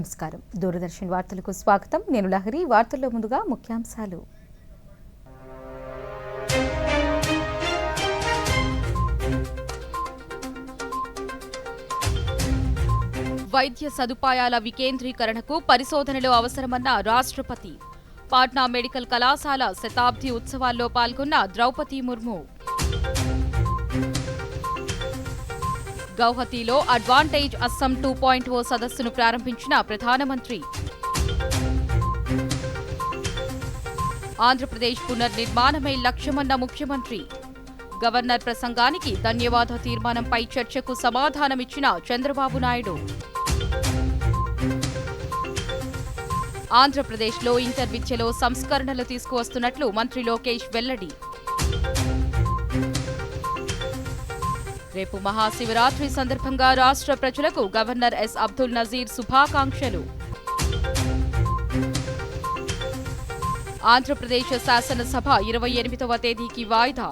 నమస్కారం. దూరదర్శన్ వార్తలకు స్వాగతం. నేను లహరి. వార్తల్లో ముందుగా ముఖ్యాంశాలు. వైద్య సదుపాయాల వికేంద్రీకరణకు పరిశోధనలు అవసరమన్న రాష్ట్రపతి. పాట్నా మెడికల్ కళాశాల శతాబ్ది ఉత్సవాల్లో పాల్గొన్న ద్రౌపది ముర్ము. గౌహతిలో అడ్వాంటేజ్ అస్సాం 2.0 సదస్సును ప్రారంభించిన ప్రధానమంత్రి. ఆంధ్రప్రదేశ్ పునర్నిర్మాణమే లక్ష్యమన్న ముఖ్యమంత్రి. గవర్నర్ ప్రసంగానికి ధన్యవాద తీర్మానంపై చర్చకు సమాధానమిచ్చిన చంద్రబాబు నాయుడు. ఆంధ్రప్రదేశ్లో ఇంటర్ విద్యలో సంస్కరణలు తీసుకువస్తున్నట్లు మంత్రి లోకేష్ వెల్లడి. రేపు మహాశివరాత్రి సందర్భంగా రాష్ట్ర ప్రజలకు గవర్నర్ ఎస్ అబ్దుల్ నజీర్ శుభాకాంక్షలు. ఆంధ్రప్రదేశ్ శాసనసభ 28వ తేదీకి వాయిదా.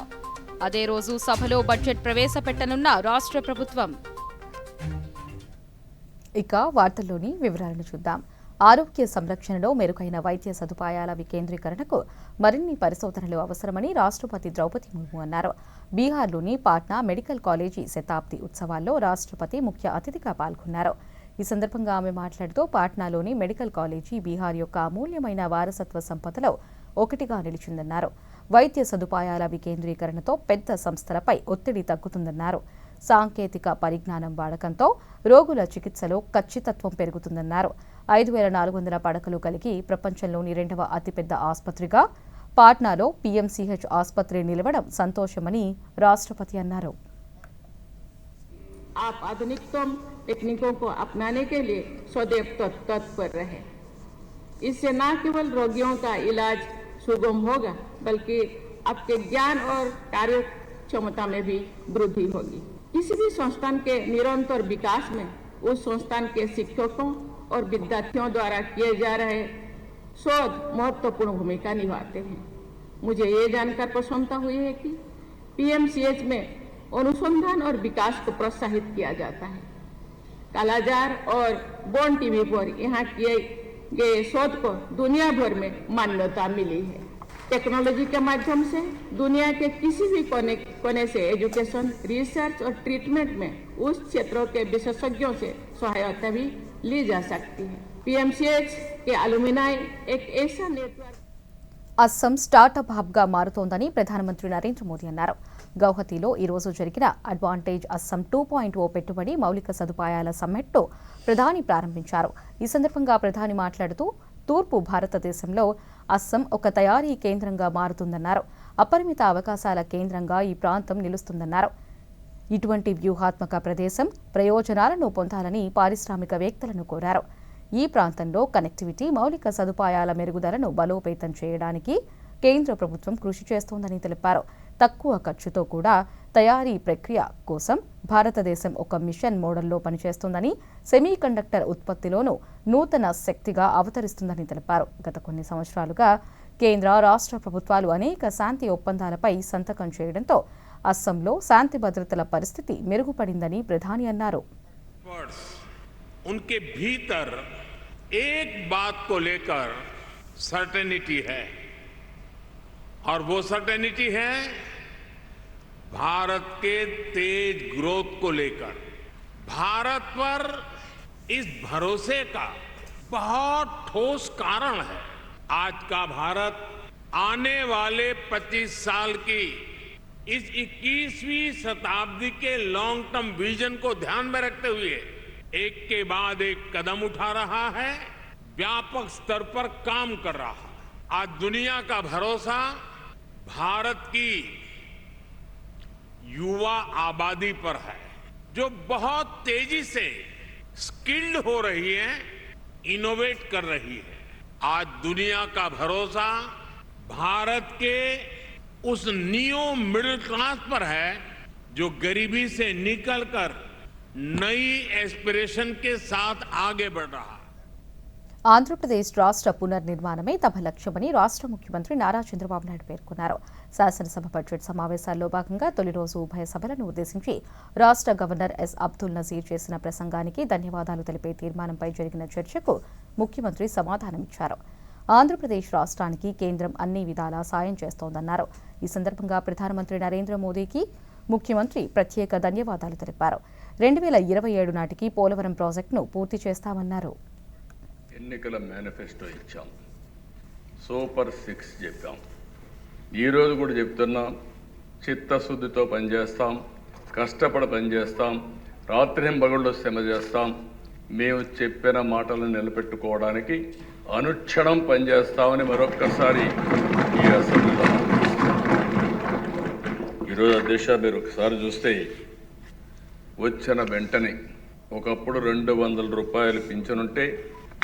అదే రోజు సభలో బడ్జెట్ ప్రవేశపెట్టనున్న రాష్ట్ర ప్రభుత్వం. ఇక వార్తల్లోని వివరాలను చూద్దాం. ఆరోగ్య సంరక్షణలో మెరుగైన వైద్య సదుపాయాల వికేంద్రీకరణకు మరిన్ని పరిశోధనలు అవసరమని రాష్ట్రపతి ద్రౌపది ముర్ము అన్నారు. బీహార్లోని పాట్నా మెడికల్ కాలేజీ శతాబ్ది ఉత్సవాల్లో రాష్ట్రపతి ముఖ్య అతిథిగా పాల్గొన్నారు. ఈ సందర్భంగా ఆమె మాట్లాడుతూ పాట్నాలోని మెడికల్ కాలేజీ బీహార్ యొక్క అమూల్యమైన వారసత్వ సంపదలో ఒకటిగా నిలిచిందన్నారు. వైద్య సదుపాయాల వికేంద్రీకరణతో పెద్ద సంస్థలపై ఒత్తిడి తగ్గుతుందన్నారు. సాంకేతిక పరిజ్ఞానం వాడకంతో రోగుల చికిత్సలో ఖచ్చితత్వం పెరుగుతుందన్నారు. 5,400 పడకలు కలిగి ప్రపంచంలోని 2వ అతిపెద్ద ఆసుపత్రిగా పాట్నాలో పీఎంసీహెచ్ ఆసుపత్రి నిలవడం సంతోషమని రాష్ట్రపతి అన్నారు. आप आधुनिकतम तकनीकों को अपनाने के लिए सदैव तत्पर रहे. इससे न केवल रोगियों का इलाज सुगम होगा बल्कि आपके ज्ञान और कार्य क्षमता में भी वृद्धि होगी. किसी भी संस्थान के निरंतर विकास में उस संस्थान के शिक्षकों और विद्यार्थियों द्वारा किए जा रहे शोध महत्वपूर्ण भूमिका निभाते हैं. मुझे ये जानकर प्रसन्नता हुई है कि पीएमसीएच में अनुसंधान और विकास को प्रोत्साहित किया जाता है. कालाजार और बोन टीवी पर यहाँ किए गए शोध को दुनिया भर में मान्यता मिली है. टेक्नोलॉजी के माध्यम से दुनिया के किसी भी कोने से एजुकेशन, रिसर्च और ट्रीटमेंट में उस क्षेत्रों के विशेषज्ञों से सहायता भी ली जा सकती है. पीएमसीएच के अलुमिनाई एक ऐसा नेटवर्क. అస్సాం స్టార్టప్ హబ్గా మారుతోందని ప్రధానమంత్రి నరేంద్ర మోదీ అన్నారు. గౌహతిలో ఈ రోజు జరిగిన అడ్వాంటేజ్ అస్సాం 2.0 పెట్టుబడి మౌలిక సదుపాయాల సమ్మిట్ను ప్రధాని ప్రారంభించారు. ఈ సందర్భంగా ప్రధాని మాట్లాడుతూ తూర్పు భారతదేశంలో అస్సాం ఒక తయారీ కేంద్రంగా మారుతుందన్నారు. అపరిమిత అవకాశాల కేంద్రంగా ఈ ప్రాంతం నిలుస్తుందన్నారు. ఇటువంటి వ్యూహాత్మక ప్రదేశం ప్రయోజనాలను పొందాలని పారిశ్రామికవేత్తలను కోరారు. ఈ ప్రాంతంలో కనెక్టివిటీ, మౌలిక సదుపాయాల మెరుగుదలను బలోపేతం చేయడానికి కేంద్ర ప్రభుత్వం కృషి చేస్తోందని తెలిపారు. తక్కువ ఖర్చుతో కూడా తయారీ ప్రక్రియ కోసం భారతదేశం ఒక మిషన్ మోడల్లో పనిచేస్తోందని, సెమీకండక్టర్ ఉత్పత్తిలోనూ నూతన శక్తిగా అవతరిస్తుందని తెలిపారు. గత కొన్ని సంవత్సరాలుగా కేంద్ర, రాష్ట్ర ప్రభుత్వాలు అనేక శాంతి ఒప్పందాలపై సంతకం చేయడంతో అస్సాంలో శాంతి భద్రతల పరిస్థితి మెరుగుపడిందని ప్రధాని అన్నారు. उनके भीतर एक बात को लेकर सर्टेनिटी है और वो सर्टेनिटी है भारत के तेज ग्रोथ को लेकर. भारत पर इस भरोसे का बहुत ठोस कारण है. आज का भारत आने वाले 25 साल की इस 21वीं शताब्दी के लॉन्ग टर्म विजन को ध्यान में रखते हुए एक के बाद एक कदम उठा रहा है, व्यापक स्तर पर काम कर रहा है. आज दुनिया का भरोसा भारत की युवा आबादी पर है, जो बहुत तेजी से स्किल्ड हो रही है, इनोवेट कर रही है. आज दुनिया का भरोसा भारत के उस नियो मिडिल क्लास पर है जो गरीबी से निकलकर नई एस्पिरेशन के साथ आगे बढ़ रहा है. ఆంధ్రప్రదేశ్ రాష్ట్ర పునర్నిర్మాణమే తమ లక్ష్యమని రాష్ట్ర ముఖ్యమంత్రి నారా చంద్రబాబు నాయుడు పేర్కొన్నారు. శాసనసభ బడ్జెట్ సమావేశాల్లో భాగంగా తొలి రోజు ఉభయ సభలను ఉద్దేశించి రాష్ట్ర గవర్నర్ ఎస్ అబ్దుల్ నజీర్ చేసిన ప్రసంగానికి ధన్యవాదాలు తెలిపే తీర్మానంపై జరిగిన చర్చకు ముఖ్యమంత్రి సమాధానమిచ్చారు. ఆంధ్రప్రదేశ్ రాష్ట్రానికి కేంద్రం అన్ని విధాలా సాయం చేస్తోందన్నారు. ఈ సందర్భంగా ప్రధానమంత్రి నరేంద్ర మోదీకి ముఖ్యమంత్రి ప్రత్యేక ధన్యవాదాలు తెలిపారు. 2027 నాటికి పోలవరం ప్రాజెక్టును పూర్తి చేస్తామన్నారు. ఎన్నికల మేనిఫెస్టో ఇచ్చాం, సూపర్ 6 చెప్పాం. ఈరోజు కూడా చెప్తున్నాం, చిత్తశుద్ధితో పనిచేస్తాం, కష్టపడి పనిచేస్తాం, రాత్రింబగళ్ళు శ్రమ చేస్తాం. మేము చెప్పిన మాటలను నిలబెట్టుకోవడానికి అనుక్షణం పనిచేస్తామని మరొక్కసారి ఈ అసెంబ్లీలో ఈరోజు అధ్యక్ష మీరు ఒకసారి చూస్తే వచ్చిన వెంటనే ఒకప్పుడు 200 రూపాయలు పింఛనుంటే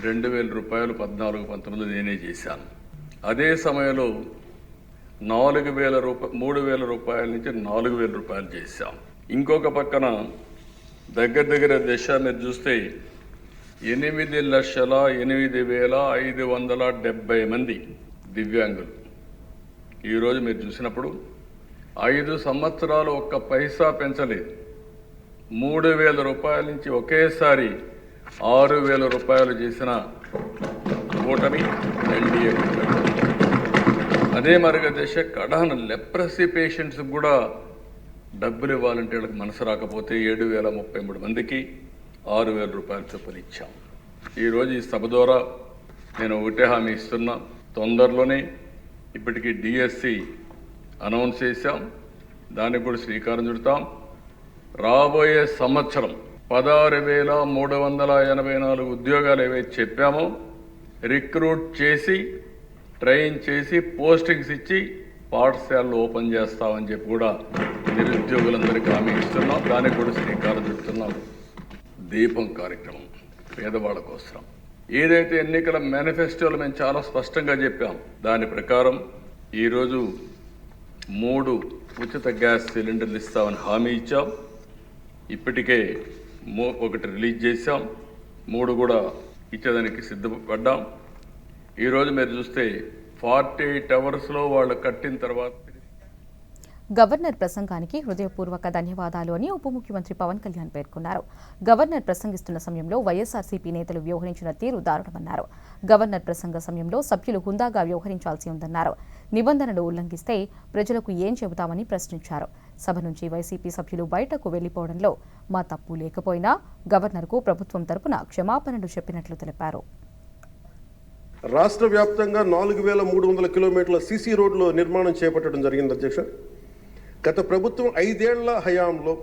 2000 రూపాయలు 14-19 నేనే చేశాను. అదే సమయంలో 3000 రూపాయల నుంచి 4000 రూపాయలు చేశాం. ఇంకొక పక్కన దగ్గర దశ మీరు చూస్తే 8,08,570 మంది దివ్యాంగులు. ఈరోజు మీరు చూసినప్పుడు 5 సంవత్సరాలు ఒక్క పైసా పెంచలేదు. 3000 రూపాయల నుంచి ఒకేసారి 6000 రూపాయలు చేసిన కూటమి ఎన్డీఏ. అదే మరుగ దశ కడాన లెప్రసీ పేషెంట్స్కి కూడా డబ్బులు ఇవ్వాలంటే వాళ్ళకి మనసు రాకపోతే 7,033 మందికి 6,000 రూపాయలు చొప్పున ఇచ్చాం. ఈరోజు ఈ సభ ద్వారా నేను ఒకటే హామీ ఇస్తున్నా, తొందరలోనే ఇప్పటికీ డిఎస్సి అనౌన్స్ చేశాం, దానికి కూడా శ్రీకారం చుడతాం. రాబోయే సంవత్సరం 16,384 ఉద్యోగాలు ఏవైతే చెప్పామో రిక్రూట్ చేసి ట్రైన్ చేసి పోస్టింగ్స్ ఇచ్చి పాఠశాలలు ఓపెన్ చేస్తామని చెప్పి కూడా నిరుద్యోగులందరికీ హామీ ఇస్తున్నాం. దానికి కూడా శ్రీకారం చుడుతున్నాం. దీపం కార్యక్రమం పేదవాళ్ళ కోసం ఏదైతే ఎన్నికల మేనిఫెస్టోలో మేము చాలా స్పష్టంగా చెప్పాం, దాని ప్రకారం ఈరోజు 3 ఉచిత గ్యాస్ సిలిండర్లు ఇస్తామని హామీ ఇచ్చాం. ఇప్పటికే 1 రిలీజ్ చేశాం, 3 కూడా ఇచ్చేదానికి సిద్ధపడ్డాం. ఈరోజు మీరు చూస్తే 48 అవర్స్లో వాళ్ళు కట్టిన తర్వాత గవర్నర్ ప్రసంగానికి హృదయపూర్వక ధన్యవాదాలు అని ఉప ముఖ్యమంత్రి పవన్ కళ్యాణ్ పేర్కొన్నారు. గవర్నర్ ప్రసంగిస్తున్న సమయంలో వైఎస్ఆర్సీపీ నేతలు వ్యవహరించిన తీరు దారుణమన్నారు. గవర్నర్ ప్రసంగ సమయంలో సభ్యులు హుందాగా వ్యవహరించాల్సి ఉందన్నారు. నిబంధనలు ఉల్లంఘిస్తే ప్రజలకు ఏం చెబుతామని ప్రశ్నించారు. సభ నుంచి వైసీపీ సభ్యులు బయటకు వెళ్లిపోవడంలో మా తప్పు లేకపోయినా గవర్నర్కు ప్రభుత్వం తరపున క్షమాపణలు చెప్పినట్లు తెలిపారు. రాష్ట్ర వ్యాప్తంగా 4,300 కిలోమీటర్ల సీసీ రోడ్లు నిర్మాణం చేపట్టడం జరిగింది అధ్యక్ష. గత ప్రభుత్వం 5 ఏళ్ల హయాంలో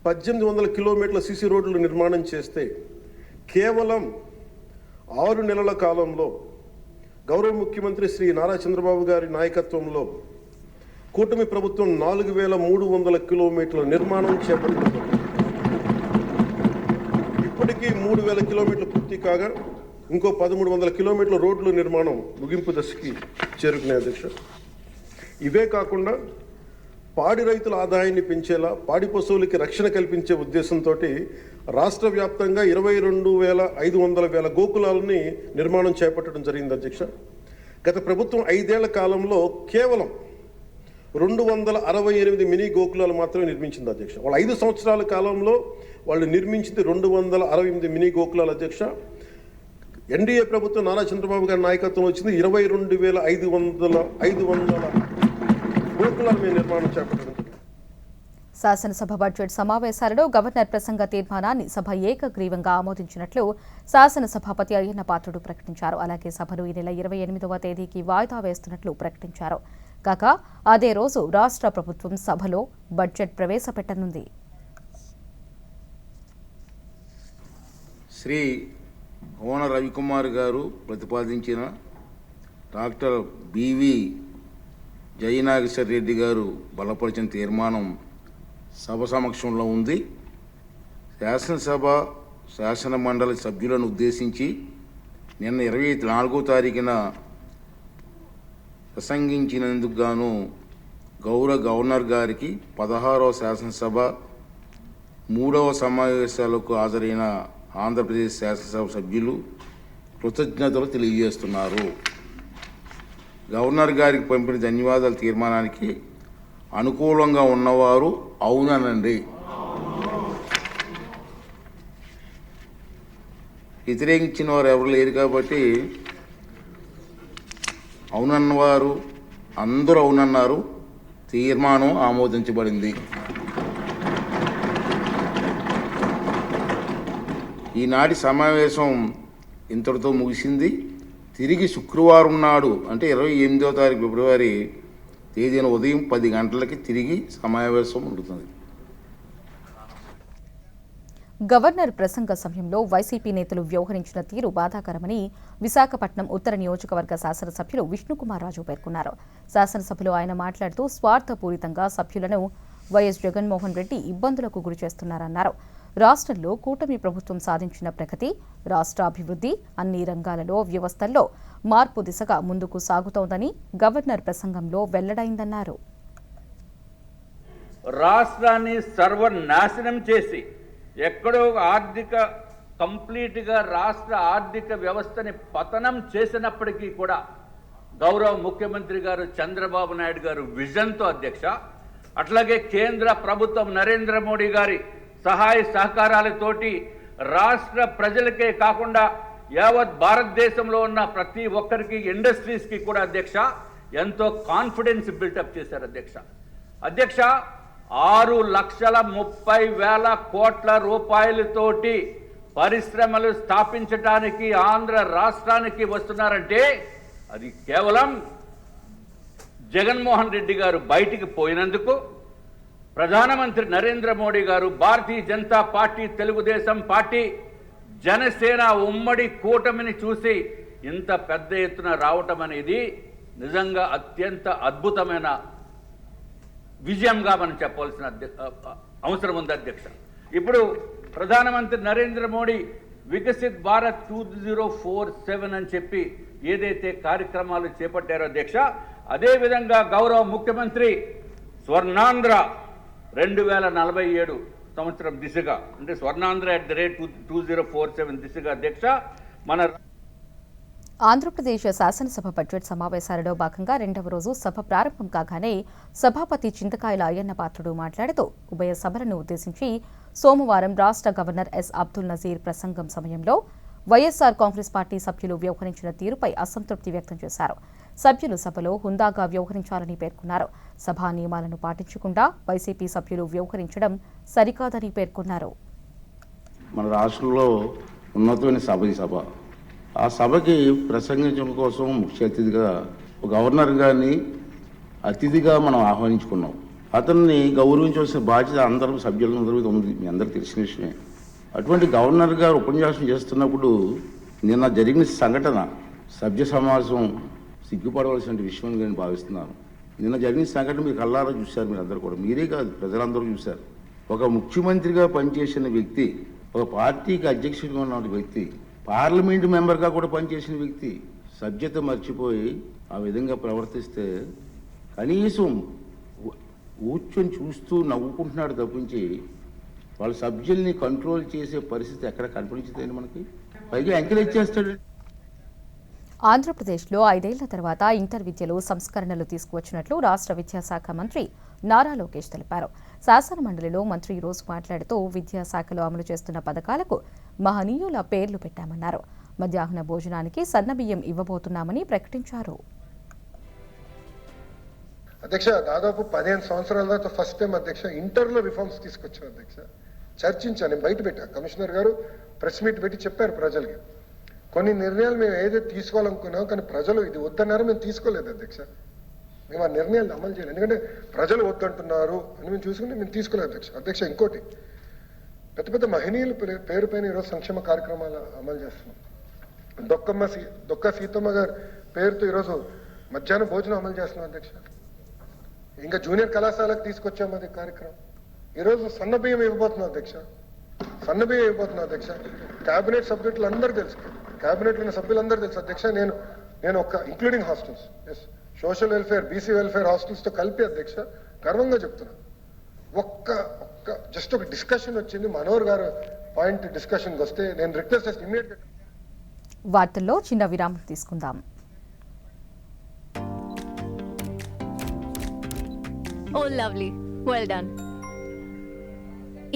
1,800 కిలోమీటర్ల సీసీ రోడ్లు నిర్మాణం చేస్తే కేవలం 6 నెలల కాలంలో గౌరవ ముఖ్యమంత్రి శ్రీ నారా చంద్రబాబు గారి నాయకత్వంలో కూటమి ప్రభుత్వం 4,300 కిలోమీటర్ల నిర్మాణం చేపట్టింది. ఇప్పటికీ 3,000 కిలోమీటర్లు పూర్తి కాగా ఇంకో 1,300 కిలోమీటర్ల రోడ్ల నిర్మాణం ముగింపు దశకి చేరుకునే అధ్యక్ష. ఇవే కాకుండా పాడి రైతుల ఆదాయాన్ని పెంచేలా, పాడి పశువులకి రక్షణ కల్పించే ఉద్దేశంతో రాష్ట్ర వ్యాప్తంగా 22,500 గోకులాలని నిర్మాణం చేపట్టడం జరిగింది అధ్యక్ష. గత ప్రభుత్వం 5 ఏళ్ల కాలంలో కేవలం 268 మినీ గోకులాలు మాత్రమే నిర్మించింది అధ్యక్ష. వాళ్ళు 5 సంవత్సరాల కాలంలో వాళ్ళు నిర్మించింది 268 మినీ గోకులాలు అధ్యక్ష. ఎన్డీఏ ప్రభుత్వం నారా చంద్రబాబు గారి నాయకత్వం వచ్చింది 22,500 గోకులాల మీద నిర్మాణం చేపట్టడం. శాసనసభ బడ్జెట్ సమావేశాలలో గవర్నర్ ప్రసంగ తీర్మానాన్ని సభ ఏకగ్రీవంగా ఆమోదించినట్లు శాసనసభాపతి అయ్యన్న పాత్రుడు ప్రకటించారు. అలాగే సభను ఈ నెల 28వ తేదీకి వాయిదా వేస్తున్నట్లు ప్రకటించారు. కాగా అదే రోజు రాష్ట్ర ప్రభుత్వం సభలో బడ్జెట్ ప్రవేశపెట్టనుంది. శ్రీ కోన రవికుమార్ గారు ప్రతిపాదించిన డాక్టర్ బివి జయనాగేశ్వర రెడ్డి గారు బలపరిచిన తీర్మానం సభ సమక్షంలో ఉంది. శాసనసభ శాసన మండలి సభ్యులను ఉద్దేశించి నిన్న 24వ తారీఖున ప్రసంగించినందుకు గాను గౌరవ గవర్నర్ గారికి 16వ శాసనసభ 3వ సమావేశాలకు హాజరైన ఆంధ్రప్రదేశ్ శాసనసభ సభ్యులు కృతజ్ఞతలు తెలియజేస్తున్నారు. గవర్నర్ గారికి పంపిన ధన్యవాదాల తీర్మానానికి అనుకూలంగా ఉన్నవారు అవుననండి. వ్యతిరేకించిన వారు ఎవరు లేరు కాబట్టి అవునన్నవారు అందరూ అవునన్నారు. తీర్మానం ఆమోదించబడింది. ఈనాటి సమావేశం ఇంతటితో ముగిసింది. తిరిగి శుక్రవారం నాడు అంటే 28వ తారీఖు ఫిబ్రవరి తేదీన ఉదయం 10 గంటలకి తిరిగి సమావేశం ఉంటుంది. గవర్నర్ ప్రసంగ సమయంలో వైసీపీ నేతలు వ్యవహరించిన తీరు బాధాకరమని విశాఖపట్నం ఉత్తర నియోజకవర్గ శాసనసభ్యులు విష్ణుకుమార్ రాజు పేర్కొన్నారు. శాసనసభలో ఆయన మాట్లాడుతూ స్వార్థపూరితంగా సభ్యులను వైఎస్ జగన్మోహన్ రెడ్డి ఇబ్బందులకు గురిచేస్తున్నారన్నారు. రాష్ట్రంలో కూటమి ప్రభుత్వం సాధించిన ప్రగతి, రాష్ట్ర అభివృద్ధి, అన్ని రంగాలలో వ్యవస్థల్లో మార్పు దిశగా ముందుకు సాగుతోందని గవర్నర్ ప్రసంగంలో వెల్లడైందన్నారు. రాష్ట్రాన్ని సర్వనాశనం చేసి ఎక్కడో కంప్లీట్గా రాష్ట్ర ఆర్థిక వ్యవస్థని పతనం చేసినప్పటికీ కూడా గౌరవ ముఖ్యమంత్రి గారు చంద్రబాబు నాయుడు గారు విజన్తో అధ్యక్ష, అట్లాగే కేంద్ర ప్రభుత్వం నరేంద్ర మోడీ గారి సహాయ సహకారాలతోటి రాష్ట్ర ప్రజలకే కాకుండా యావత్ భారతదేశంలో ఉన్న ప్రతి ఒక్కరికి ఇండస్ట్రీస్కి కూడా అధ్యక్ష ఎంతో కాన్ఫిడెన్స్ బిల్టప్ చేశారు అధ్యక్ష 6,30,000 కోట్ల రూపాయలతోటి పరిశ్రమలు స్థాపించడానికి ఆంధ్ర రాష్ట్రానికి వస్తున్నారంటే అది కేవలం జగన్మోహన్ రెడ్డి గారు బయటికి పోయినందుకు, ప్రధానమంత్రి నరేంద్ర మోడీ గారు, భారతీయ జనతా పార్టీ, తెలుగుదేశం పార్టీ, జనసేన ఉమ్మడి కూటమిని చూసి ఇంత పెద్ద ఎత్తున రావటం అనేది నిజంగా అత్యంత అద్భుతమైన విజయంగా మనం చెప్పవలసిన అవసరం ఉంది అధ్యక్ష. ఇప్పుడు ప్రధానమంత్రి నరేంద్ర మోడీ వికసిత్ భారత్ 2047 అని చెప్పి ఏదైతే కార్యక్రమాలు చేపట్టారో అధ్యక్ష, అదేవిధంగా గౌరవ ముఖ్యమంత్రి స్వర్ణాంధ్ర 2047 సంవత్సరం దిశగా అంటే స్వర్ణాంధ్ర @2047 దిశగా అధ్యక్ష మన ఆంధ్రప్రదేశ్ శాసనసభ బడ్జెట్ సమావేశాలలో భాగంగా 2వ రోజు సభ ప్రారంభం కాగానే సభాపతి చింతకాయల అయ్యన్న పాత్రుడు మాట్లాడుతూ ఉభయ సభలను ఉద్దేశించి సోమవారం రాష్ట్ర గవర్నర్ ఎస్ అబ్దుల్ నజీర్ ప్రసంగం సమయంలో వైఎస్సార్ కాంగ్రెస్ పార్టీ సభ్యులు వ్యవహరించిన తీరుపై అసంతృప్తి వ్యక్తం చేశారు. సభ్యులు సభలో హుందాగా వ్యవహరించాలని పేర్కొన్నారు. సభా నియమాలను పాటించకుండా వైసీపీ సభ్యులు వ్యవహరించడం సరికాదని పేర్కొన్నారు. మన రాష్ట్రంలో ఉన్నతమైన సభ ఈ సభ. ఆ సభకి ప్రసంగించడం కోసం ముఖ్య అతిథిగా గవర్నర్ గారిని అతిథిగా మనం ఆహ్వానించుకున్నాం. అతన్ని గౌరవించవలసిన బాధ్యత అందరూ సభ్యులందరూ ఉంది, మీ అందరికీ తెలిసిన విషయమే. అటువంటి గవర్నర్ గారు ఉపన్యాసం చేస్తున్నప్పుడు నిన్న జరిగిన సంఘటన సభ్య సమావేశం సిగ్గుపడవలసిన విషయం నేను భావిస్తున్నాను. నిన్న జరిగిన సంఘటన మీరు కళ్ళారా చూశారు, మీరు అందరూ కూడా, మీరే కాదు ప్రజలందరూ చూశారు. ఒక ముఖ్యమంత్రిగా పనిచేసిన వ్యక్తి, ఒక పార్టీకి అధ్యక్షుడిగా ఉన్న వ్యక్తి, పార్లమెంటు మెంబర్గా కూడా పనిచేసిన వ్యక్తి సభ్యత మర్చిపోయి ఆ విధంగా ప్రవర్తిస్తే కనీసం కూర్చొని చూస్తూ నవ్వుకుంటున్నాడు తప్పించి వాళ్ళ సభ్యుల్ని కంట్రోల్ చేసే పరిస్థితి ఎక్కడ కనిపించదండి మనకి. పైగా ఎంకరేజ్ చేస్తాడు. ఆంధ్రప్రదేశ్లో 5 ఏళ్ల తర్వాత ఇంటర్ విద్యలో సంస్కరణలు తీసుకువచ్చినట్లు రాష్ట్ర విద్యాశాఖ మంత్రి నారా లోకేష్ తెలిపారు. శాసనమండలిలో మంత్రి ఈ రోజు మాట్లాడుతూ విద్యాశాఖలో అమలు చేస్తున్న పథకాలకు మహనీయుల పేర్లు పెట్టామన్నారు. మధ్యాహ్న భోజనానికి సన్నబియ్యం ఇవ్వబోతున్నామని ప్రకటించారు. అధ్యక్ష, దాదాపు 15 సంవత్సరాల తర్వాత ఫస్ట్ టైం అధ్యక్ష ఇంటర్లో రిఫార్మ్స్ తీసుకొచ్చారు అధ్యక్ష. చర్చించాను, నేను బయట పెట్టా, కమిషనర్ గారు ప్రెస్ మీట్ పెట్టి చెప్పారు ప్రజలకి. కొన్ని నిర్ణయాలు మేము ఏదైతే తీసుకోవాలనుకున్నామో కానీ ప్రజలు ఇది వద్దన్నారు, మేము తీసుకోలేదు అధ్యక్ష. మేము ఆ నిర్ణయాలు అమలు చేయలేదు, ఎందుకంటే ప్రజలు వద్దంటున్నారు అని మేము చూసుకుని మేము తీసుకోలేదు అధ్యక్ష. అధ్యక్ష, ఇంకోటి, పెద్ద పెద్ద మహనీయుల పేరు పైన ఈరోజు సంక్షేమ కార్యక్రమాలు అమలు చేస్తున్నాం. దొక్క సీతమ్మ గారి పేరుతో ఈరోజు మధ్యాహ్నం భోజనం అమలు చేస్తున్నాం అధ్యక్ష. ఇంకా జూనియర్ కళాశాలకు తీసుకొచ్చాము అది కార్యక్రమం. ఈరోజు సన్నబియ్యం ఇవ్వబోతున్నాం అధ్యక్ష, సన్నబియ్యం ఇవ్వబోతున్నాం అధ్యక్ష. క్యాబినెట్ సభ్యులు అందరూ తెలుసు, క్యాబినెట్లో ఉన్న సభ్యులందరూ తెలుసు అధ్యక్ష. నేను ఒక including hostels, yes, social welfare, BC welfare హాస్టల్స్తో కలిపి అధ్యక్ష గర్వంగా చెప్తున్నా. జస్ట్ ఒక డిస్కషన్ వచ్చింది, మనోహర్ గారు పాయింట్ డిస్కషన్కి వస్తే నేను రిక్వెస్ట్ చేస్తే ఇమ్మీడియట్గా వార్తల్లో చిన్న విరామం తీసుకుందాం. Oh lovely, well done.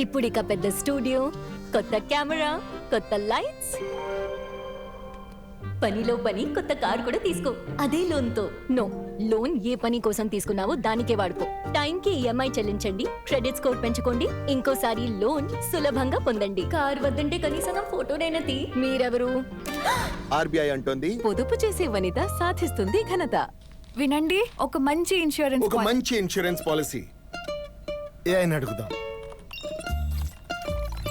ఇప్పుడు ఇక పెద్ద స్టూడియో, కొత్త కెమెరా, కొత్త లైట్స్, పనిలో పని కొత్త కార్ కూడా తీసుకో. అదే లోన్తో. నో, లోన్ ఏ పని కోసం తీసుకున్నావో దానికే వాడుకో. టైంకి ఈఎంఐ చెల్లించండి, క్రెడిట్ స్కోర్ పెంచుకోండి, ఇంకోసారి లోన్ సులభంగా పొందండి. కార్ వద్దంటే కనీసం ఫోటోనైనా తీ. మీరెవరు? ఆర్బీఐ అంటోంది, పొదుపు చేసే వనిత సాధిస్తుంది ఘనత. వినండి, ఒక మంచి ఇన్సూరెన్స్ పాలసీ ఏఐని అడుగుదాం.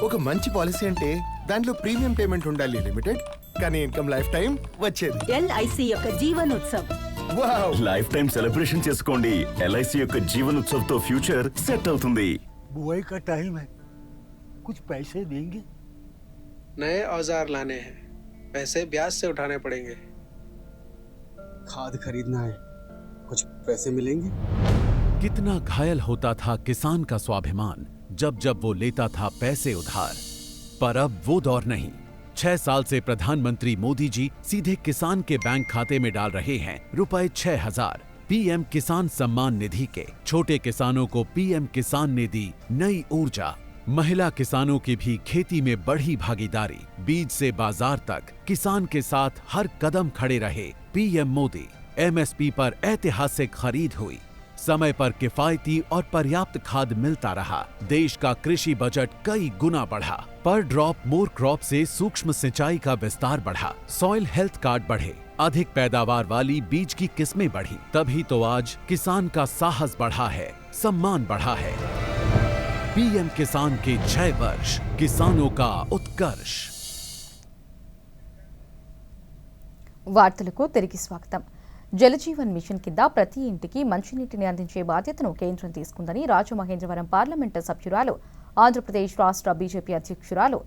ఒక మంచి పాలసీ అంటే దాంట్లో ప్రీమియం పేమెంట్ ఉండాలి, లిమిటెడ్, కానీ ఇన్కమ్ లైఫ్ టైం వచ్చేది. ఎల్ఐసి యొక్క Jeevan Utsav. Wow, life time celebration చేసుకోండి. ఎల్ఐసి యొక్క జీవన్ ఉత్సవ్ తో ఫ్యూచర్ సెట్ అవుతుంది. बुआई का टाइम है, कुछ पैसे देंगे? नए औजार लाने हैं, पैसे ब्याज से उठाने पड़ेंगे. खाद खरीदना है, कुछ पैसे मिलेंगे? कितना घायल होता था किसान का स्वाभिमान जब जब वो लेता था पैसे उधार। पर अब वो दौर नहीं। 6 साल से प्रधानमंत्री मोदी जी सीधे किसान के बैंक खाते में डाल रहे हैं रुपए 6,000। पीएम किसान सम्मान निधि के छोटे किसानों को पीएम किसान ने दी नई ऊर्जा। महिला किसानों की भी खेती में बढ़ी भागीदारी। बीज से बाजार तक किसान के साथ हर कदम खड़े रहे पीएम मोदी। एमएसपी पर ऐतिहासिक खरीद हुई, समय पर किफायती और पर्याप्त खाद मिलता रहा। देश का कृषि बजट कई गुना बढ़ा। पर ड्रॉप मोर क्रॉप से सूक्ष्म सिंचाई का विस्तार बढ़ा। सॉइल हेल्थ कार्ड बढ़े, अधिक पैदावार वाली बीज की किस्में बढ़ी। तभी तो आज किसान का साहस बढ़ा है, सम्मान बढ़ा है। पीएम किसान के 6 वर्ष, किसानों का उत्कर्ष। వార్తలకు తిరిగి స్వాగతం. జలజీవన్ మిషన్ కింద ప్రతి ఇంటికి మంచినీటిని అందించే బాధ్యతను కేంద్రం తీసుకుందని రాజమహేంద్రవరం పార్లమెంటు సభ్యురాలు, ఆంధ్రప్రదేశ్ రాష్ట్ర బీజేపీ అధ్యక్షురాలు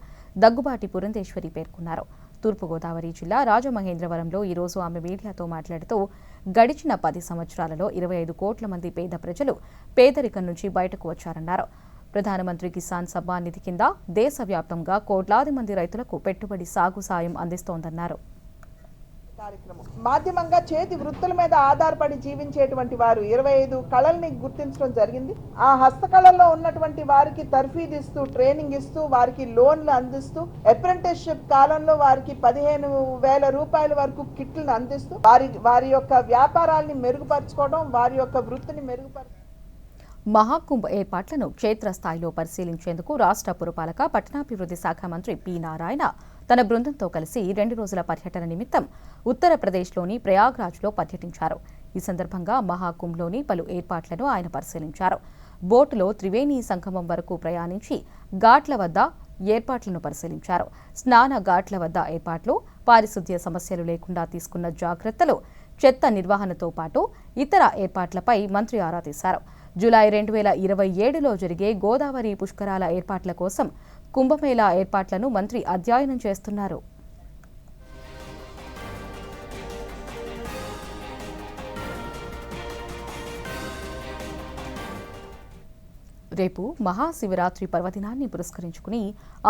దగ్గుబాటి పురంధేశ్వరి పేర్కొన్నారు. తూర్పుగోదావరి జిల్లా రాజమహేంద్రవరంలో ఈరోజు ఆమె మీడియాతో మాట్లాడుతూ గడిచిన 10 సంవత్సరాలలో 25 కోట్ల మంది పేద ప్రజలు పేదరికం నుంచి బయటకు వచ్చారన్నారు. ప్రధానమంత్రి కిసాన్ సమ్మాన్ నిధి కింద దేశవ్యాప్తంగా కోట్లాది మంది రైతులకు పెట్టుబడి సాగు సాయం అందిస్తోందన్నారు. మాధ్యమంగా చేతి వృత్తుల మీద ఆధారపడి జీవించేటువంటి వారు 25 కళల్ని గుర్తించడం జరిగింది. ఆ హస్తకళల్లో ఉన్నటువంటి వారికి తర్ఫీదు ఇస్తూ, ట్రైనింగ్ ఇస్తూ, వారికి లోన్లు అందిస్తూ, అప్రెంటిస్షిప్ కాలంలో వారికి 15,000 రూపాయల వరకు కిట్లను అందిస్తూ వారి యొక్క వ్యాపారాల్ని మెరుగుపరచుకోవడం, వారి యొక్క వృత్తిని మెరుగుపరచడం. మహాకుంభ్ ఏర్పాట్లను క్షేత్రస్థాయిలో పరిశీలించేందుకు రాష్ట్ర పురపాలక పట్టణాభివృద్ధి శాఖ మంత్రి పి నారాయణ తన బృందంతో కలిసి 2 రోజుల పర్యటన నిమిత్తం ఉత్తరప్రదేశ్లోని ప్రయాగ్రాజ్లో పర్యటించారు. ఈ సందర్భంగా మహాకుంభ్లోని పలు ఏర్పాట్లను ఆయన పరిశీలించారు. బోటులో త్రివేణి సంగమం వరకు ప్రయాణించి ఘాట్ల వద్ద ఏర్పాట్లను పరిశీలించారు. స్నాన ఘాట్ల వద్ద ఏర్పాట్లు, పారిశుద్ధ్య సమస్యలు లేకుండా తీసుకున్న జాగ్రత్తలు, చెత్త నిర్వహణతో పాటు ఇతర ఏర్పాట్లపై మంత్రి ఆరా తీశారు. జూలై 2027లో జరిగే గోదావరి పుష్కరాల ఏర్పాట్ల కోసం కుంభమేళా ఏర్పాట్లను మంత్రి అధ్యయనం చేస్తున్నారు. రేపు మహాశివరాత్రి పర్వదినాన్ని పురస్కరించుకుని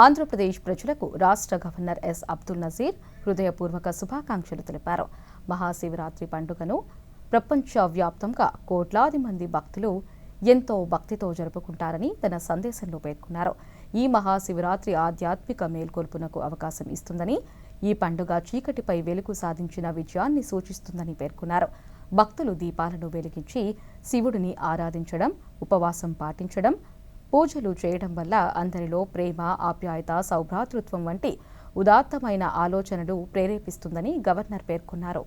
ఆంధ్రప్రదేశ్ ప్రజలకు రాష్ట్ర గవర్నర్ ఎస్ అబ్దుల్ నజీర్ హృదయపూర్వక శుభాకాంక్షలు తెలిపారు. మహాశివరాత్రి పండుగను ప్రపంచవ్యాప్తంగా కోట్లాది మంది భక్తులు ఎంతో భక్తితో జరుపుకుంటారని తన సందేశంలో పేర్కొన్నారు. ఈ మహాశివరాత్రి ఆధ్యాత్మిక మేల్కొల్పునకు అవకాశం ఇస్తుందని, ఈ పండుగ చీకటిపై వెలుగు సాధించిన విజయాన్ని సూచిస్తుందని పేర్కొన్నారు. భక్తులు దీపాలను వెలిగించి శివుడిని ఆరాధించడం, ఉపవాసం పాటించడం, పూజలు చేయడం వల్ల అందరిలో ప్రేమ, ఆప్యాయత, సౌభ్రాతృత్వం వంటి ఉదాత్తమైన ఆలోచనలు ప్రేరేపిస్తుందని గవర్నర్ పేర్కొన్నారు.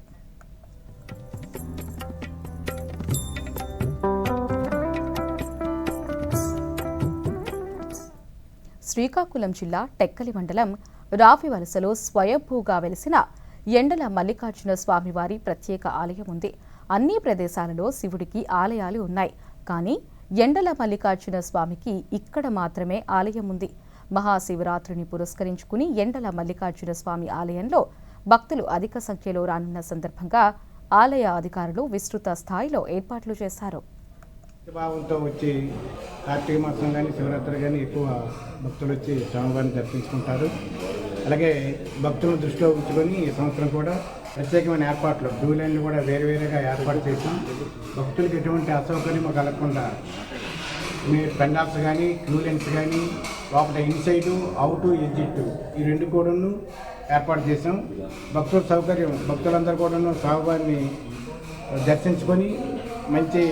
శ్రీకాకుళం జిల్లా టెక్కలి మండలం రావివలసలో స్వయంభూగా వెలిసిన ఎండల మల్లికార్జున స్వామివారి ప్రత్యేక ఆలయం ఉంది. అన్ని ప్రదేశాలలో శివుడికి ఆలయాలు ఉన్నాయి, కానీ ఎండల మల్లికార్జున స్వామికి ఇక్కడ మాత్రమే ఆలయం ఉంది. మహాశివరాత్రిని పురస్కరించుకుని ఎండల మల్లికార్జున స్వామి ఆలయంలో భక్తులు అధిక సంఖ్యలో రానున్న సందర్భంగా ఆలయ అధికారులు విస్తృత స్థాయిలో ఏర్పాట్లు చేశారు. భావంతో వచ్చి కార్తీక మాసం కానీ శివరాత్రి కానీ ఎక్కువ భక్తులు వచ్చి స్వామివారిని దర్శించుకుంటారు. అలాగే భక్తులను దృష్టిలో ఉంచుకొని ఈ సంవత్సరం కూడా ప్రత్యేకమైన ఏర్పాట్లు డ్యూ లైన్లు కూడా వేరువేరుగా ఏర్పాటు చేసాం. భక్తులకు ఎటువంటి అసౌకర్యం కలగకుండా పెండాల్స్ కానీ క్యూ లైన్స్ కానీ లోపల ఇన్సైడు అవుట్ ఎగ్జిట్ ఈ రెండు కూడాను ఏర్పాటు చేసాం. భక్తుల సౌకర్యం భక్తులందరూ కూడాను స్వామివారిని దర్శించుకొని మంచి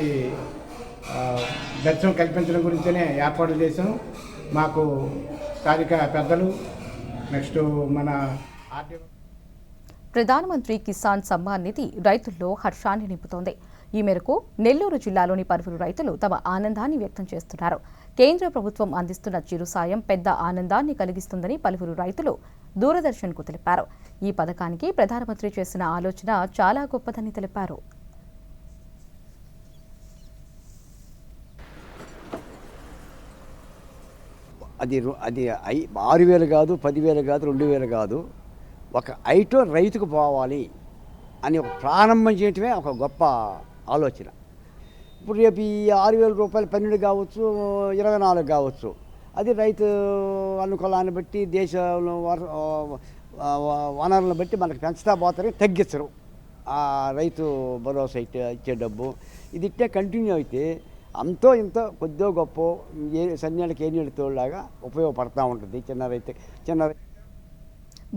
దర్శనం కల్పించడం గురించనే ఏర్పాట్లు చేసాం. మాకు స్థానిక పెద్దలు నెక్స్ట్ మన ప్రధానమంత్రి కిసాన్ సమ్మాన్ నిధి రైతుల్లో హర్షాన్ని నింపుతోంది. ఈ మేరకు నెల్లూరు జిల్లాలోని పలువురు రైతులు తమ ఆనందాన్ని వ్యక్తం చేస్తున్నారు. కేంద్ర ప్రభుత్వం అందిస్తున్న చిరు సాయం పెద్ద ఆనందాన్ని కలిగిస్తుందని పలువురు రైతులు దూరదర్శన్కు తెలిపారు. ఈ పథకానికి ప్రధానమంత్రి చేసిన ఆలోచన చాలా గొప్పదని తెలిపారు. అది 6,000 కాదు, 10,000 కాదు, 2,000 కాదు, ఒక ఐటమ్ రైతుకు పోవాలి అని ఒక ప్రారంభం చేయటమే ఒక గొప్ప ఆలోచన. ఇప్పుడు రేపు ఈ 6,000 రూపాయలు 12 కావచ్చు, 24 కావచ్చు, అది రైతు అనుకూలాన్ని బట్టి దేశంలో వనరులను బట్టి మనకు పెంచుతా పోతారు, తగ్గించరు ఆ రైతు భరోసా ఇచ్చే డబ్బు. ఇది ఇట్టే కంటిన్యూ అయితే అంతో ఇంతో కొద్దిగా గొప్ప సన్యాలకి ఏనీళ్ళు తోడులాగా ఉపయోగపడతా ఉంటుంది చిన్న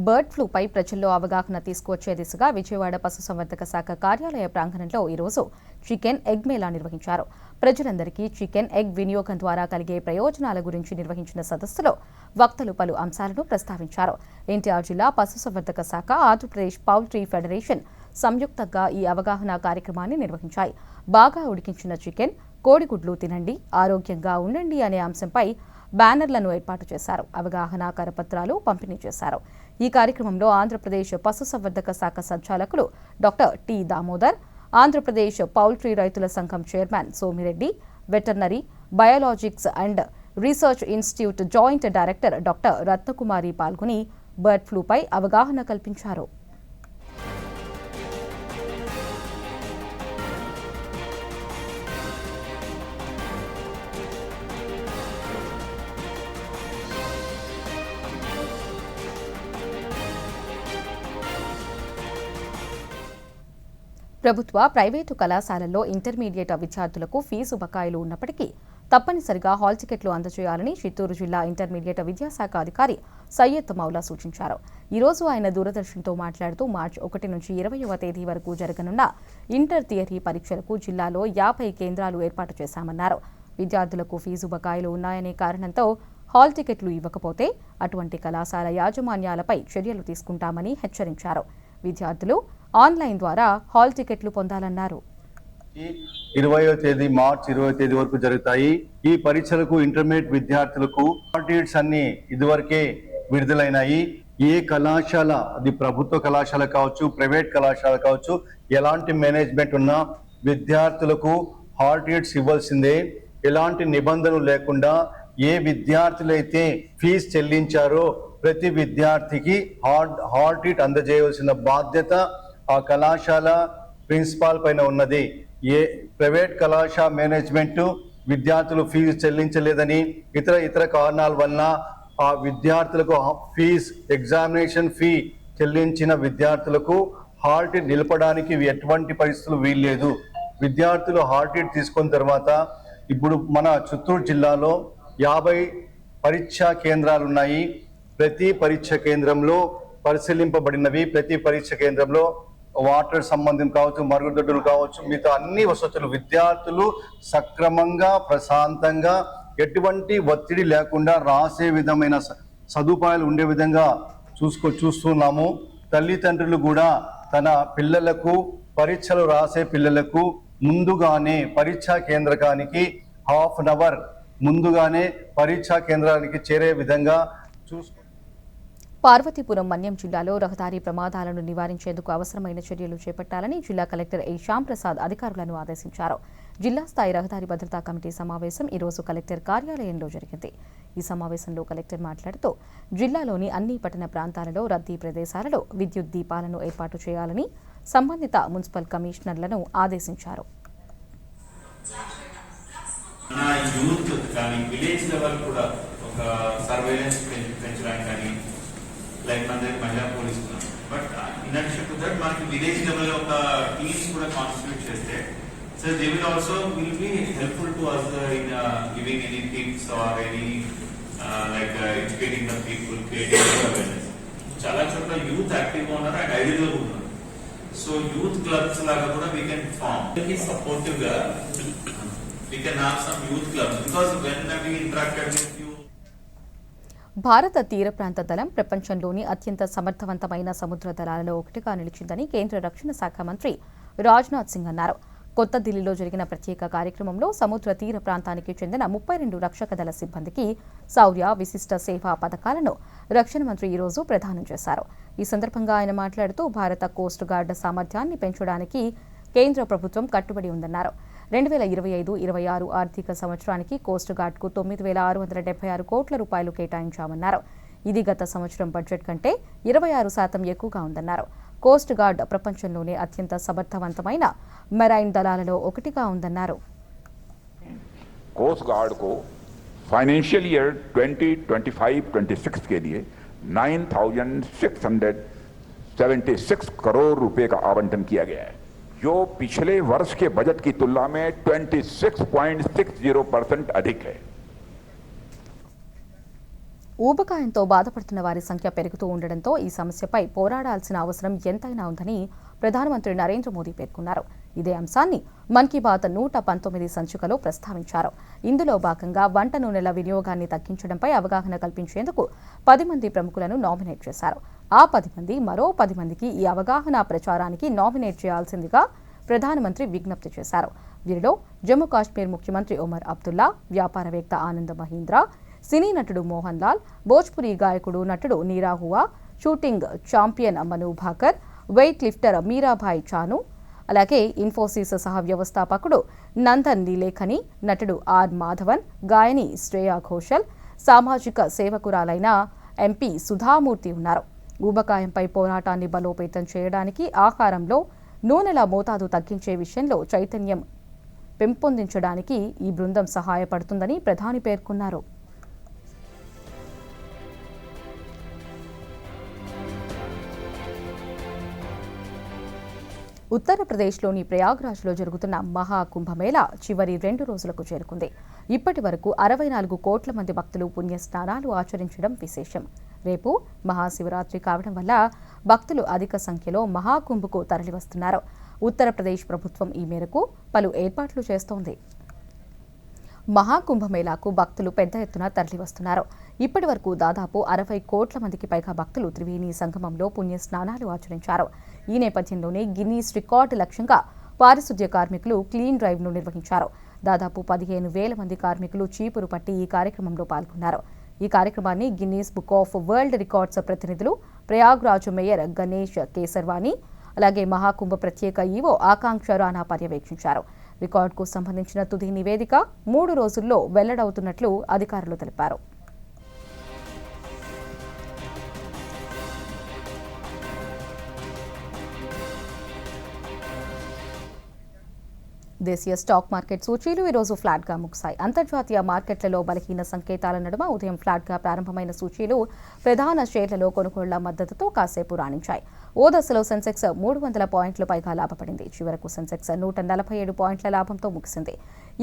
బర్డ్ ఫ్లూపై ప్రజల్లో అవగాహన తీసుకువచ్చే దిశగా విజయవాడ పశుసంవర్ధక శాఖ కార్యాలయ ప్రాంగణంలో ఈరోజు చికెన్ ఎగ్ మేళా నిర్వహించారు. ప్రజలందరికీ చికెన్ ఎగ్ వినియోగం ద్వారా కలిగే ప్రయోజనాల గురించి నిర్వహించిన సదస్సులో వక్తలు పలు అంశాలను ప్రస్తావించారు. ఎన్టీఆర్ జిల్లా పశుసంవర్ధక శాఖ, ఆంధ్రప్రదేశ్ పౌల్ట్రీ ఫెడరేషన్ సంయుక్తంగా ఈ అవగాహన కార్యక్రమాన్ని నిర్వహించాయి. బాగా ఉడికించిన చికెన్, కోడిగుడ్లు తినండి, ఆరోగ్యంగా ఉండండి అనే అంశంపై బ్యానర్లను ఏర్పాటు చేశారు. అవగాహన కరపత్రాలు పంపిణీ చేశారు. ఈ కార్యక్రమంలో ఆంధ్రప్రదేశ్ పశుసంవర్ధక శాఖ సంచాలకులు doctor T Damodar, Andhra Pradesh poultry రైతుల సంఘం chairman Somireddy, veterinary biologics and research institute joint director doctor Ratnakumari పాల్గొని బర్డ్ ఫ్లూపై అవగాహన కల్పించారు. ప్రభుత్వ, ప్రైవేటు కళాశాలల్లో ఇంటర్మీడియట్ విద్యార్థులకు ఫీజు బకాయిలు ఉన్నప్పటికీ తప్పనిసరిగా హాల్ టికెట్లు అందజేయాలని చిత్తూరు జిల్లా ఇంటర్మీడియట్ విద్యాశాఖ అధికారి సయ్యద్ మౌలా సూచించారు. ఈరోజు ఆయన దూరదర్శన్తో మాట్లాడుతూ మార్చి 1 నుంచి 20వ తేదీ వరకు జరగనున్న ఇంటర్ థియరీ పరీక్షలకు జిల్లాలో 50 కేంద్రాలు ఏర్పాటు చేశామన్నారు. విద్యార్థులకు ఫీజు బకాయిలు ఉన్నాయనే కారణంతో హాల్ టికెట్లు ఇవ్వకపోతే అటువంటి కళాశాల యాజమాన్యాలపై చర్యలు తీసుకుంటామని హెచ్చరించారు. విద్యార్థులు ఆన్లైన్ ద్వారా హాల్ టికెట్లు పొందాలన్నారు. 20వ తేదీ మార్చి 20వ తేదీ వరకు జరుగుతాయి. ఈ పరీక్షలకు ఇంటర్మీడియట్ విద్యార్థులకు హాల్ టికెట్స్ అన్ని ఇదివరకే విడుదలైనాయి. ఏ కళాశాల, అది ప్రభుత్వ కళాశాల కావచ్చు, ప్రైవేట్ కళాశాల కావచ్చు, ఎలాంటి మేనేజ్మెంట్ ఉన్నా విద్యార్థులకు హాల్ టికెట్స్ ఇవ్వాల్సిందే. ఎలాంటి నిబంధనలు లేకుండా ఏ విద్యార్థులైతే ఫీజు చెల్లించారో ప్రతి విద్యార్థికి హాల్ టికెట్ అందజేయవలసిన బాధ్యత ఆ కళాశాల ప్రిన్సిపాల్ పైన ఉన్నది. ఏ ప్రైవేట్ కళాశాల మేనేజ్మెంట్ విద్యార్థులు ఫీజు చెల్లించలేదని ఇతర కారణాల వలన ఆ విద్యార్థులకు ఎగ్జామినేషన్ ఫీ చెల్లించిన విద్యార్థులకు హాల్ టికెట్ నిలపడానికి ఎటువంటి పరిస్థితులు వీల్లేదు. విద్యార్థులు హాల్ టికెట్ తీసుకున్న తర్వాత ఇప్పుడు మన చిత్తూరు జిల్లాలో 50 పరీక్షా కేంద్రాలు ఉన్నాయి. ప్రతి పరీక్ష కేంద్రంలో పరిశీలింపబడినవి. ప్రతి పరీక్ష కేంద్రంలో వాటర్ సంబంధం కావచ్చు, మరుగుదొడ్డులు కావచ్చు, మిగతా అన్ని వసతులు విద్యార్థులు సక్రమంగా ప్రశాంతంగా ఎటువంటి ఒత్తిడి లేకుండా రాసే విధమైన సదుపాయాలు ఉండే విధంగా చూస్తున్నాము. తల్లిదండ్రులు కూడా తన పిల్లలకు పరీక్షలు రాసే పిల్లలకు ముందుగానే పరీక్షా కేంద్రానికి ½ an hour ముందుగానే పరీక్షా కేంద్రానికి చేరే విధంగా పార్వతీపురం మన్యం జిల్లాలో రహదారి ప్రమాదాలను నివారించేందుకు అవసరమైన చర్యలు చేపట్టాలని జిల్లా కలెక్టర్ ఏ శ్యామ్ ప్రసాద్ అధికారులను ఆదేశించారు. జిల్లా స్థాయి రహదారి భద్రతా కమిటీ సమావేశం ఈరోజు కలెక్టర్ కార్యాలయంలో జరిగింది. ఈ సమావేశంలో కలెక్టర్ మాట్లాడుతూ జిల్లాలోని అన్ని పట్టణ ప్రాంతాలలో రద్దీ ప్రదేశాలలో విద్యుత్ దీపాలను ఏర్పాటు చేయాలని సంబంధిత మున్సిపల్ కమిషనర్లను ఆదేశించారు. లైక్ మన దగ్గర మహిళా పోలీస్ ఉన్నాం. But in addition to that మనకి విలేజ్ లెవెల్ ఒక టీమ్స్ కూడా కాన్స్టిట్యూట్ చేస్తే so they will also will be helpful to us in giving any tips or any like educating the people, creating awareness. చాలా చోట్ల youth యాక్టివ్గా ఉన్నారు and ఐడియల్గా ఉన్నారు. So youth clubs లాగా కూడా వీ కెన్ ఫార్మ్ సపోర్టివ్ గా we can have some youth clubs because when we interacted with you. భారత తీర ప్రాంత దళం ప్రపంచంలోని అత్యంత సమర్థవంతమైన సముద్ర దళాలలో ఒకటిగా నిలిచిందని కేంద్ర రక్షణ శాఖ మంత్రి రాజ్నాథ్ సింగ్ అన్నారు. కొత్త ఢిల్లీలో జరిగిన ప్రత్యేక కార్యక్రమంలో సముద్ర తీర ప్రాంతానికి చెందిన 32 రక్షక దళ సిబ్బందికి శౌర్య, విశిష్ట సేవా పథకాలను రక్షణ మంత్రి ఈరోజు ప్రదానం చేశారు. ఈ సందర్భంగా ఆయన మాట్లాడుతూ భారత కోస్ట్ గార్డ్ సామర్థ్యాన్ని పెంచడానికి కేంద్ర ప్రభుత్వం కట్టుబడి ఉందన్నారు. 2025-26 ఆర్థిక సంవత్సరానికి కోస్ట్ గార్డ్కు 9,676 కోట్ల రూపాయలు కేటాయించామన్నారు. ఇది గత సంవత్సరం బడ్జెట్ కంటే 26% ఎక్కువగా ఉందన్నారు. కోస్ట్ గార్డ్ ప్రపంచంలోనే అత్యంత సమర్థవంతమైన మెరైన్ దళాలలో ఒకటిగా ఉందన్నారు. कोस्ट गार्ड को फाइनेंशियल ईयर 2025-26 के लिए 9,676 करोड़ रुपए का आवंटन किया गया है, जो पिछले वर्ष के बजट की तुलना में 26.60% अधिक है. ఊబకాయంతో బాధపడుతున్న వారి సంఖ్య పెరుగుతూ ఉండడంతో ఈ సమస్యపై పోరాడాల్సిన అవసరం ఎంతైనా ఉందని ప్రధానమంత్రి నరేంద్ర మోదీ పేర్కొన్నారు. ఇదే అంశాన్ని మన్ కీ బాత్ 119 సంచికలో ప్రస్తావించారు. ఇందులో భాగంగా వంట నూనెల వినియోగాన్ని తగ్గించడంపై అవగాహన కల్పించేందుకు 10 మంది ప్రముఖులను నామినేట్ చేశారు. ఆ 10 మంది మరో 10 మందికి ఈ అవగాహన ప్రచారానికి నామినేట్ చేయాల్సిందిగా ప్రధానమంత్రి విజ్ఞప్తి చేశారు. వీరిలో జమ్మూ కాశ్మీర్ ముఖ్యమంత్రి ఒమర్ అబ్దుల్లా, వ్యాపారవేత్త ఆనంద్ మహీంద్రా, సినీ నటుడు మోహన్ లాల్, భోజ్పురి గాయకుడు నటుడు నీరా హువా, షూటింగ్ ఛాంపియన్ మను భాకర్, వెయిట్ లిఫ్టర్ మీరాభాయ్ చాను, అలాగే ఇన్ఫోసిస్ సహ వ్యవస్థాపకుడు నందన్ నీలేఖని, నటుడు ఆర్ మాధవన్, గాయని శ్రేయా ఘోషల్, సామాజిక సేవకురాలైన ఎంపీ సుధామూర్తి ఉన్నారు. ఊబకాయంపై పోరాటాన్ని బలోపేతం చేయడానికి ఆహారంలో నూనెల మోతాదు తగ్గించే విషయంలో చైతన్యం పెంపొందించడానికి ఈ బృందం సహాయపడుతుందని ప్రధాని పేర్కొన్నారు. ఉత్తరప్రదేశ్లోని ప్రయాగ్రాజ్లో జరుగుతున్న మహాకుంభమేళ చివరి 2 రోజులకు చేరుకుంది. ఇప్పటి వరకు 64 కోట్ల మంది భక్తులు పుణ్యస్నానాలు ఆచరించడం విశేషం. రేపు మహాశివరాత్రి కావడం వల్ల భక్తులు అధిక సంఖ్యలో మహాకుంభకు తరలివస్తున్నారు. ఉత్తరప్రదేశ్ ప్రభుత్వం ఈ మేరకు పలు ఏర్పాట్లు చేస్తోంది. మహాకుంభమేళాకు భక్తులు పెద్ద ఎత్తున తరలివస్తున్నారు. ఇప్పటి వరకు దాదాపు 60 కోట్ల మందికి పైగా భక్తులు త్రివేణి సంగమంలో పుణ్యస్నానాలు ఆచరించారు. ఈ నేపథ్యంలోనే గిన్నీస్ రికార్డు లక్ష్యంగా పారిశుద్ధ్య కార్మికులు క్లీన్ డ్రైవ్ను నిర్వహించారు. దాదాపు 15,000 మంది కార్మికులు చీపురు పట్టి ఈ కార్యక్రమంలో పాల్గొన్నారు. ఈ కార్యక్రమాన్ని Guinness book of world records ప్రతినిధులు ప్రయాగ్రాజ్ మేయర్ గణేష్ కేసర్వాణి, అలాగే మహాకుంభ ప్రత్యేక ఈవో ఆకాంక్ష రాణా పర్యవేక్షించారు. రికార్డుకు సంబంధించిన తుది నివేదిక 3 రోజుల్లో వెల్లడవుతున్నట్లు అధికారులు తెలిపారు. దేశీయ స్టాక్ మార్కెట్ సూచీలు ఈరోజు ఫ్లాట్గా ముగిశాయి. అంతర్జాతీయ మార్కెట్లలో బలహీన సంకేతాల నడుమ ఉదయం ఫ్లాట్గా ప్రారంభమైన సూచీలు ప్రధాన షేర్లలో కొనుగోళ్ల మద్దతుతో కాసేపు రాణించాయి. ఓ దశలో సెన్సెక్స్ 300 పాయింట్ల పైగా లాభపడింది. చివరకు సెన్సెక్స్ 147 పాయింట్ల లాభంతో ముగిసింది.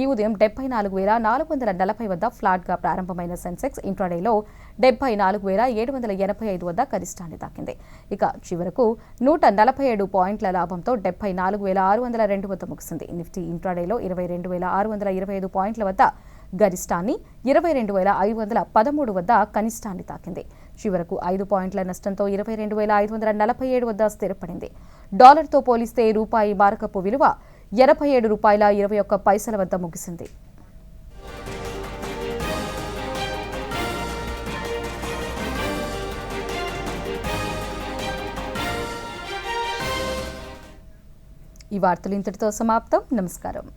ఈ ఉదయం 74,440 వద్ద ఫ్లాట్గా ప్రారంభమైన సెన్సెక్స్ ఇంట్రాడేలో 74,785 వద్ద గరిష్టాన్ని తాకింది. ఇక చివరకు 147 పాయింట్ల లాభంతో 74,602 వద్ద ముగిసింది. నిఫ్టీ ఇంట్రాడేలో 22,625 పాయింట్ల వద్ద గరిష్టాన్ని, 22,513 వద్ద కనిష్టాన్ని తాకింది. చివరకు 5 పాయింట్ల నష్టంతో 22,547 వద్ద స్థిరపడింది. డాలర్తో పోలిస్తే రూపాయి మారకపు విలువ ₹87.21 వద్ద ముగిసింది. ఈ వార్తలు ఇంతటితో సమాప్తం. నమస్కారం.